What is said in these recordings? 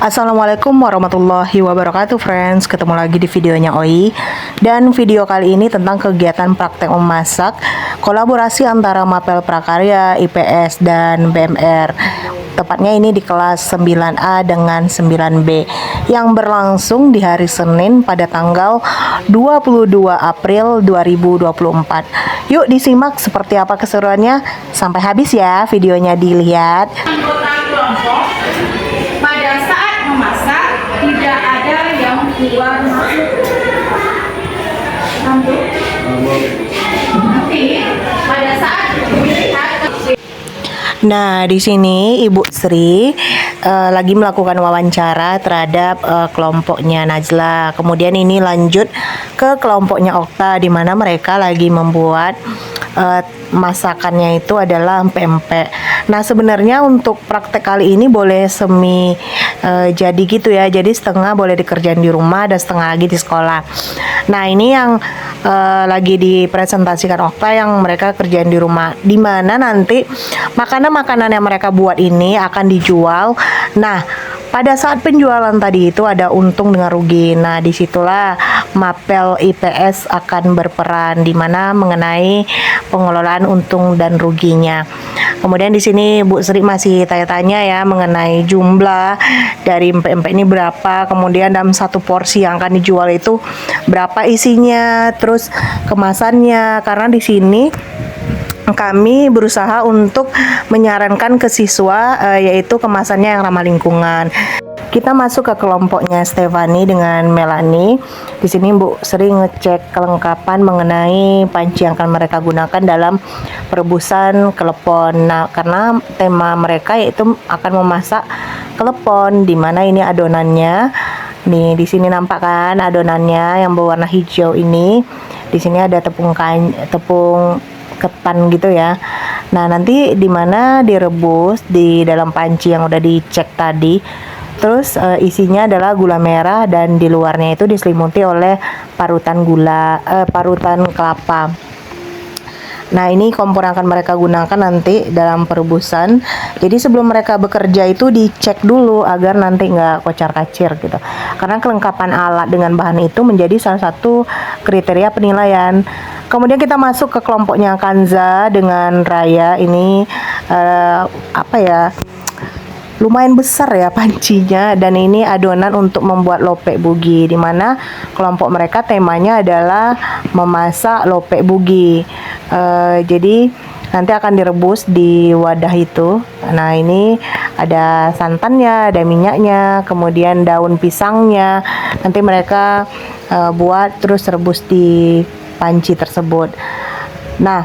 Assalamualaikum warahmatullahi wabarakatuh friends. Ketemu lagi di videonya Oi. Dan video kali ini tentang kegiatan praktek memasak kolaborasi antara Mapel Prakarya, IPS, dan BMR. Tepatnya ini di kelas 9A dengan 9B yang berlangsung di hari Senin pada tanggal 22 April 2024. Yuk disimak seperti apa keseruannya sampai habis ya videonya dilihat. Pada saat memasak tidak ada yang keluar masuk kantung. Tapi pada saat melihat Nah, di sini Ibu Sri lagi melakukan wawancara terhadap kelompoknya Najla. Kemudian ini lanjut ke kelompoknya Okta, di mana mereka lagi membuat masakannya itu adalah empek-empek. Nah, sebenarnya untuk praktek kali ini boleh semi jadi gitu ya. Jadi setengah boleh dikerjain di rumah dan setengah lagi di sekolah. Nah, ini yang lagi dipresentasikan Okta yang mereka kerjain di rumah, di mana nanti makanan-makanan yang mereka buat ini akan dijual. Nah, pada saat penjualan tadi itu ada untung dengan rugi. Nah, disitulah Mapel IPS akan berperan di mana mengenai pengelolaan untung dan ruginya. Kemudian di sini Bu Sri masih tanya-tanya ya mengenai jumlah dari empek-empek ini berapa, kemudian dalam satu porsi yang akan dijual itu berapa isinya, terus kemasannya. Karena di sini kami berusaha untuk menyarankan ke siswa yaitu kemasannya yang ramah lingkungan. Kita masuk ke kelompoknya Stefani dengan Melanie. Di sini Bu Sri ngecek kelengkapan mengenai panci yang akan mereka gunakan dalam perebusan klepon. Nah, karena tema mereka yaitu akan memasak klepon, di mana ini adonannya. Nih, di sini nampak kan adonannya yang berwarna hijau ini. Di sini ada tepung ketan gitu ya. Nah, nanti dimana direbus di dalam panci yang udah dicek tadi. Terus isinya adalah gula merah dan di luarnya itu diselimuti oleh parutan kelapa. Nah, ini kompor yang akan mereka gunakan nanti dalam perebusan. Jadi sebelum mereka bekerja itu dicek dulu agar nanti nggak kocar-kacir gitu. Karena kelengkapan alat dengan bahan itu menjadi salah satu kriteria penilaian. Kemudian kita masuk ke kelompoknya Kanza dengan Raya. Ini lumayan besar ya pancinya, dan ini adonan untuk membuat lope bugi, di mana kelompok mereka temanya adalah memasak lope bugi. Jadi nanti akan direbus di wadah itu. Nah, ini ada santannya, ada minyaknya, kemudian daun pisangnya. Nanti mereka buat terus rebus di panci tersebut. Nah,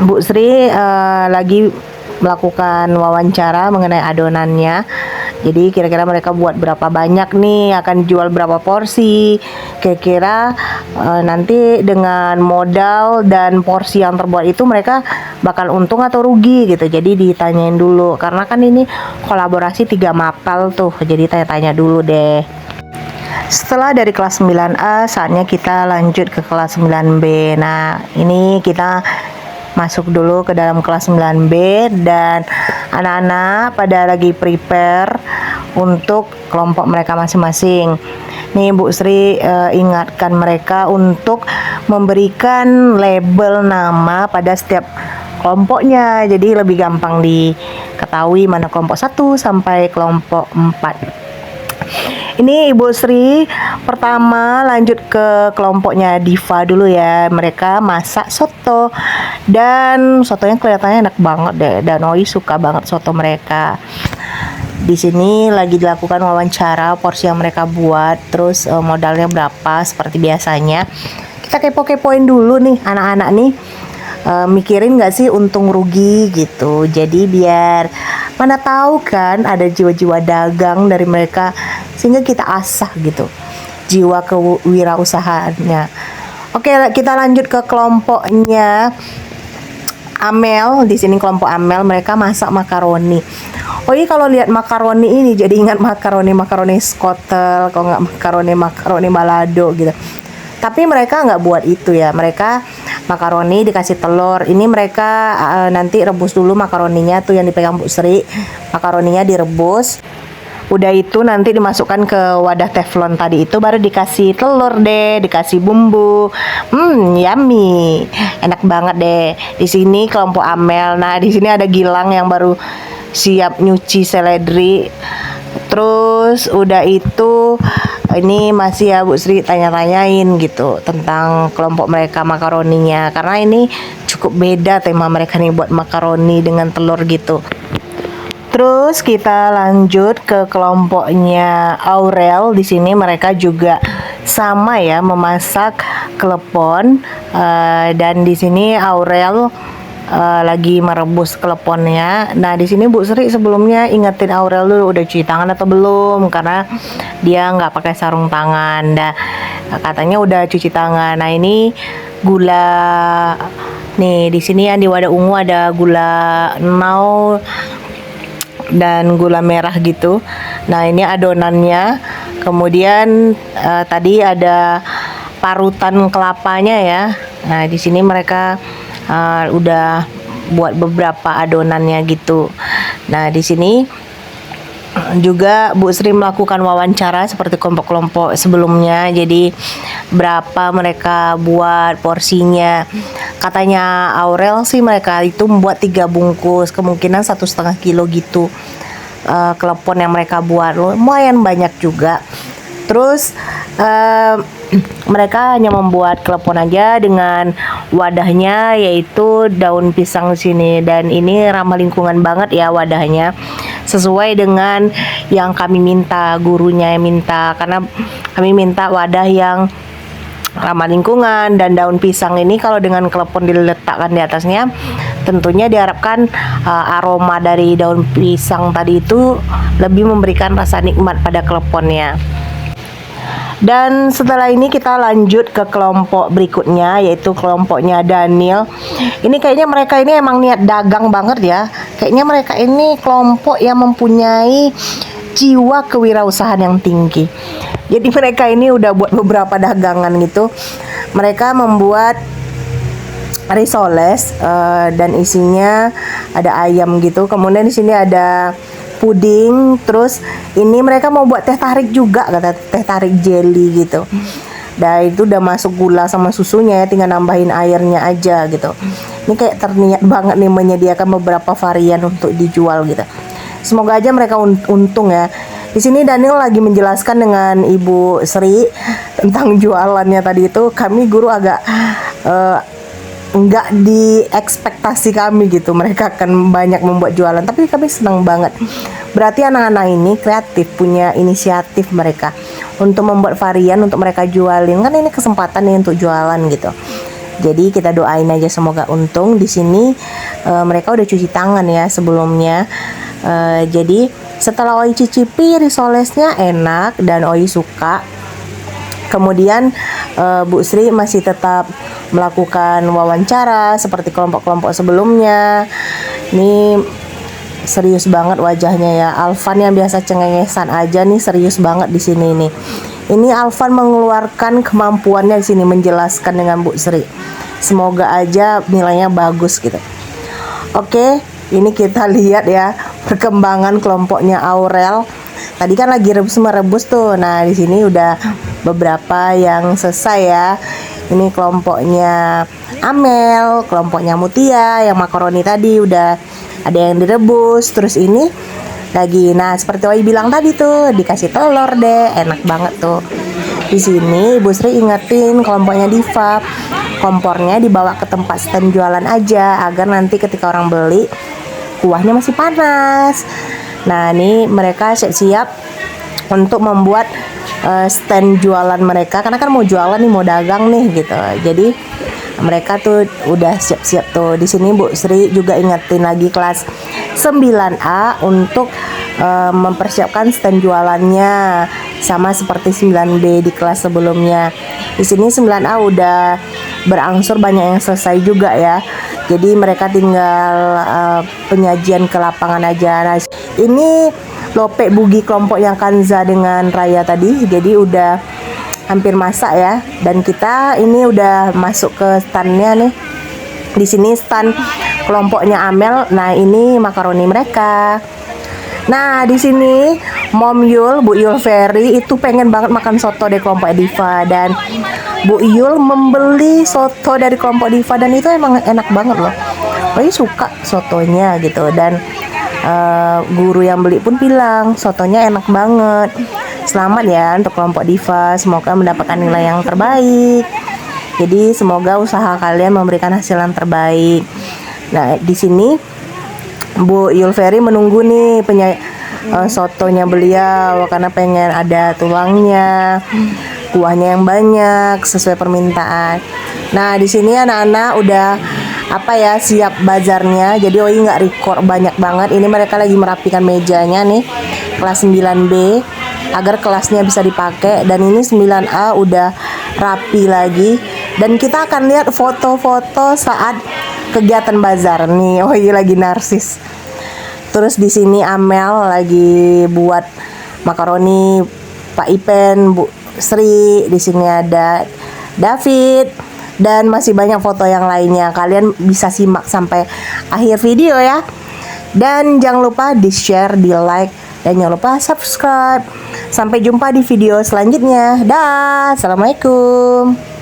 Bu Sri lagi melakukan wawancara mengenai adonannya. Jadi kira-kira mereka buat berapa banyak nih, akan jual berapa porsi, kira-kira nanti dengan modal dan porsi yang terbuat itu mereka bakal untung atau rugi gitu. Jadi ditanyain dulu, karena kan ini kolaborasi 3 mapel tuh, jadi tanya-tanya dulu deh. Setelah dari kelas 9A, saatnya kita lanjut ke kelas 9B. Nah, ini kita masuk dulu ke dalam kelas 9B dan anak-anak pada lagi prepare untuk kelompok mereka masing-masing. Nih Bu Sri ingatkan mereka untuk memberikan label nama pada setiap kelompoknya, jadi lebih gampang diketahui mana kelompok 1 sampai kelompok 4. Ini Ibu Sri pertama lanjut ke kelompoknya Diva dulu ya. Mereka masak soto dan sotonya kelihatannya enak banget deh. Dan Oi suka banget soto mereka. Di sini lagi dilakukan wawancara porsi yang mereka buat, terus modalnya berapa seperti biasanya. Kita kepo-kepoin dulu nih anak-anak nih. Mikirin nggak sih untung rugi gitu. Jadi biar mana tahu kan ada jiwa-jiwa dagang dari mereka, sehingga kita asah gitu jiwa kewirausahaannya. Oke, kita lanjut ke kelompoknya Amel. Di sini kelompok Amel mereka masak makaroni. Oh iya, kalau lihat makaroni ini jadi ingat makaroni skotel, kalau nggak makaroni balado gitu. Tapi mereka nggak buat itu ya. Mereka makaroni dikasih telur. Ini mereka nanti rebus dulu makaroninya tuh yang dipegang Bu Sri. Makaroninya direbus. Udah itu nanti dimasukkan ke wadah teflon tadi itu, baru dikasih telur deh, dikasih bumbu. Yummy. Enak banget deh. Di sini kelompok Amel. Nah, di sini ada Gilang yang baru siap nyuci seledri. Terus udah itu ini masih ya Bu Sri tanya-tanyain gitu tentang kelompok mereka makaroninya, karena ini cukup beda tema mereka nih buat makaroni dengan telur gitu. Terus kita lanjut ke kelompoknya Aurel. Di sini mereka juga sama ya memasak klepon, dan di sini Aurel lagi merebus kleponnya. Nah, di sini Bu Sri sebelumnya ingetin Aurel dulu udah cuci tangan atau belum, karena dia nggak pakai sarung tangan. Nah, katanya udah cuci tangan. Nah, ini gula nih, di sini yang di wadah ungu ada gula nau dan gula merah gitu. Nah, ini adonannya. Kemudian tadi ada parutan kelapanya ya. Nah, di sini mereka udah buat beberapa adonannya gitu. Nah, di sini juga Bu Sri melakukan wawancara seperti kelompok-kelompok sebelumnya. Jadi berapa mereka buat porsinya. Katanya Aurel sih mereka itu membuat 3 bungkus, kemungkinan 1,5 kilo gitu. Klepon yang mereka buat lumayan banyak juga. Terus mereka hanya membuat klepon aja dengan wadahnya yaitu daun pisang di sini, dan ini ramah lingkungan banget ya wadahnya, sesuai dengan yang kami minta, gurunya yang minta, karena kami minta wadah yang ramah lingkungan. Dan daun pisang ini kalau dengan klepon diletakkan di atasnya, tentunya diharapkan aroma dari daun pisang tadi itu lebih memberikan rasa nikmat pada kleponnya. Dan setelah ini kita lanjut ke kelompok berikutnya, yaitu kelompoknya Daniel. Ini kayaknya mereka ini emang niat dagang banget ya. Kayaknya mereka ini kelompok yang mempunyai jiwa kewirausahaan yang tinggi. Jadi mereka ini udah buat beberapa dagangan gitu. Mereka membuat risoles dan isinya ada ayam gitu. Kemudian di sini ada puding. Terus ini mereka mau buat teh tarik juga, kata teh tarik jelly gitu. Dan itu udah masuk gula sama susunya ya, tinggal nambahin airnya aja gitu. Ini kayak terniat banget nih menyediakan beberapa varian untuk dijual gitu. Semoga aja mereka untung ya. Di sini Daniel lagi menjelaskan dengan Ibu Sri tentang jualannya tadi itu. Kami guru agak nggak di ekspektasi kami gitu mereka akan banyak membuat jualan, tapi kami senang banget. Berarti anak-anak ini kreatif, punya inisiatif mereka untuk membuat varian untuk mereka jualin, kan ini kesempatan nih untuk jualan gitu. Jadi kita doain aja semoga untung. Di sini mereka udah cuci tangan ya sebelumnya. Jadi setelah Oi cicipi risolesnya enak dan Oi suka. Kemudian Bu Sri masih tetap melakukan wawancara seperti kelompok-kelompok sebelumnya. Ini serius banget wajahnya ya. Alvan yang biasa cengengesan aja nih serius banget di sini nih. Ini Alvan mengeluarkan kemampuannya di sini menjelaskan dengan Bu Sri. Semoga aja nilainya bagus gitu. Oke, ini kita lihat ya perkembangan kelompoknya Aurel. Tadi kan lagi merebus tuh. Nah, di sini udah beberapa yang selesai ya. Ini kelompoknya Amel, kelompoknya Mutia, yang makaroni tadi udah ada yang direbus. Terus ini lagi, nah seperti Oi bilang tadi tuh dikasih telur deh, enak banget tuh. Di sini Ibu Sri ingetin kelompoknya Diva, kompornya dibawa ke tempat stand jualan aja agar nanti ketika orang beli kuahnya masih panas. Nah, ini mereka siap-siap untuk membuat stand jualan mereka, karena kan mau jualan nih, mau dagang nih gitu. Jadi mereka tuh udah siap-siap tuh. Di sini Bu Sri juga ingetin lagi kelas 9A untuk mempersiapkan stand jualannya sama seperti 9B di kelas sebelumnya. Di sini 9A udah berangsur banyak yang selesai juga ya. Jadi mereka tinggal penyajian ke lapangan aja. Nah, ini lope bugi kelompok yang Kanza dengan Raya tadi, jadi udah hampir masak ya. Dan kita ini udah masuk ke standnya nih. Di sini stand kelompoknya Amel. Nah, ini makaroni mereka. Nah, di sini Mom Yul, Bu Yul Ferry itu pengen banget makan soto dari kelompok Diva, dan Bu Yul membeli soto dari kelompok Diva dan itu emang enak banget loh. Roy suka sotonya gitu, dan guru yang beli pun bilang sotonya enak banget. Selamat ya untuk kelompok Diva, semoga mendapatkan nilai yang terbaik. Jadi semoga usaha kalian memberikan hasil yang terbaik. Nah, di sini Bu Yul Ferry menunggu nih sotonya beliau karena pengen ada tulangnya, kuahnya yang banyak sesuai permintaan. Nah, di sini anak-anak udah siap bazarnya. Jadi Oi nggak record banyak banget. Ini mereka lagi merapikan mejanya nih, kelas 9B agar kelasnya bisa dipakai, dan ini 9A udah rapi lagi. Dan kita akan lihat foto-foto saat kegiatan bazar nih. Oi lagi narsis. Terus di sini Amel lagi buat makaroni, Pak Ipen, Bu Sri, di sini ada David, dan masih banyak foto yang lainnya. Kalian bisa simak sampai akhir video ya. Dan jangan lupa di-share, di-like, dan jangan lupa subscribe. Sampai jumpa di video selanjutnya. Dah, assalamualaikum.